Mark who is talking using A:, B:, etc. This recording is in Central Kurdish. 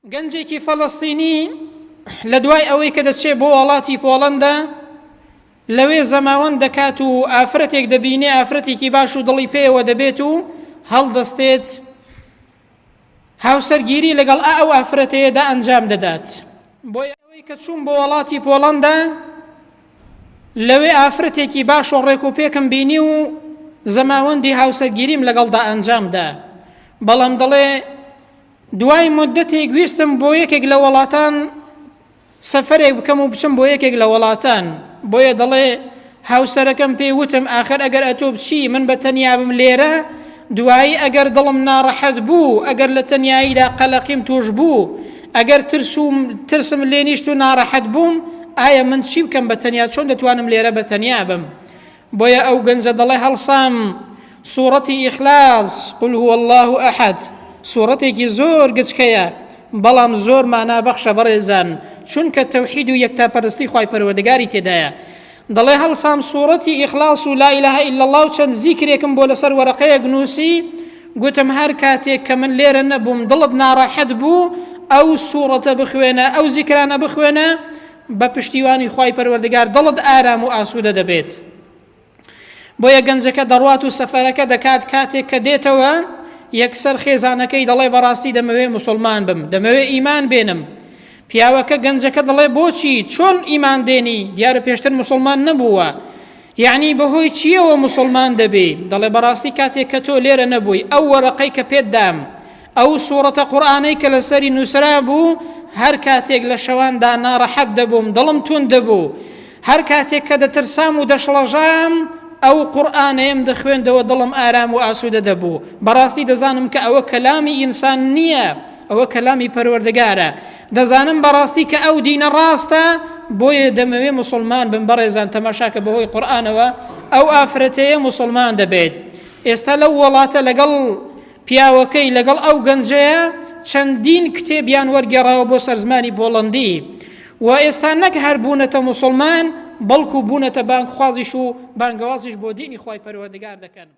A: گەنجێکی فەڵەستینی لە دوای ئەوەی کە دەچێت بۆ وڵاتی پۆڵەندا لەوێ زەماوەند دەکات و ئافرەتێک دەبینێ ئافرەتێکی باش و دڵی پێوە دەبێت و هەڵدەستێت هاوسەرگیری لەگەڵ ئەو ئافرەتەیەدا ئەنجام دەدات. بۆیە ئەوەی کە چوون بۆ وڵاتی پۆڵەندا لەوێ ئافرەتێکی باش و ڕێک و پێکم بینی و زەماوەندی هاوسەرگیریم لەگەڵدا ئەنجامدا، بەڵام دەڵێ دوای مدەتێک ویستم بۆ یەکێک لە وڵاتان سەفەرێک بکەم و بچم بۆ یەکێک لە وڵاتان. بۆیە دەڵێ هاوسەرەکەم پێی وتم ئاخر ئەگەر ئەتۆ بچی من بە تەنیا بم لێرە، دوایی ئەگەر دڵم ناڕەحەت بوو، ئەگەر لە تەنیاییدا قەلەقیم توش بوو، ئەگەر ترسم لێ نیشت و ناڕەحەت بووم، ئایا من چی بکەم بە تەنیا، چۆن دەتوانم لێرە بە تەنیا بم؟ بۆیە ئەو گەنجە دەڵێ هەڵسام سوورەتی ئیخلاس، قل هو الله ئەحەد، سوورەتێکی زۆر گچکەیە بەڵام زۆر مانابەخشە بەڕێزان، چونکە تەوحید و یەکتاپەرستی خوای پەروەردگاری تێدایە. دەڵێ هەڵسام سوورەتی ئیخلاس و لا ئیلاهە ئیلا الله و چەند زیکرێکم بۆ لەسەر وەرەقەیەک نووسی، گوتم هەر کاتێک کە من لێرە نەبووم دڵت ناڕەحەت بوو ئەو سوورەتە بخوێنە، ئەو زیکرانە بخوێنە، بە پشتیوانی خوای پەروەردگار دڵت ئارام و ئاسوودە دەبێت. بۆیە گەنجەکە دەڕوات و سەفەرەکە دەکات، کاتێک کە دێتەوە یەکسەر خێزانەکەی دەڵێ بەڕاستی دەمەوێ موسڵمان بم، دەمەوێ ئیمان بێنم. پیاوەکە گەنجەکە دەڵێ بۆچی، چۆن ئیمان دێنی؟ دیارە پێشتر موسڵمان نەبووە، یعنی بەهۆی چیەوە موسڵمان دەبێ؟ دەڵێ بەڕاستی کاتێک کە تۆ لێرە نەبووی، ئەو وەرەقەی کە پێت دام، ئەو سوورەتە قورئانەی کە لەسەری نووسرا بوو، هەر کاتێک لە شەواندا ناڕەحەت دەبووم، دڵم تون دەبوو، هەر کاتێک کە دەترسام و دەشڵەژام ئەو قورئانەیەم دەخوێندەوە، دڵم ئارام و ئاسوودە دەبوو. بەڕاستی دەزانم کە ئەوە کەلامی ئینسان نییە، ئەوە کەلامی پەروەردگارە. دەزانم بەڕاستی کە ئەو دینە ڕاستە، بۆیە دەمەوێ موسڵمان بم. بەڕێزان تەماشاکە بەهۆی قورئانەوە ئەو ئافرەتەیە موسڵمان دەبێت. ئێستا لەو وڵاتە لەگەڵ پیاوەکەی لەگەڵ ئەو گەنجەیە چەندین کتێبیان وەرگێڕاوە بۆ سەرزمانی پۆڵەندی، و ئێستا نەک هەر بوونەتە موسڵمان، بەڵکو بوونەتە بانگخوازیش و بانگەوازیش بۆ دینی خوای پەروەردگار دەکەن.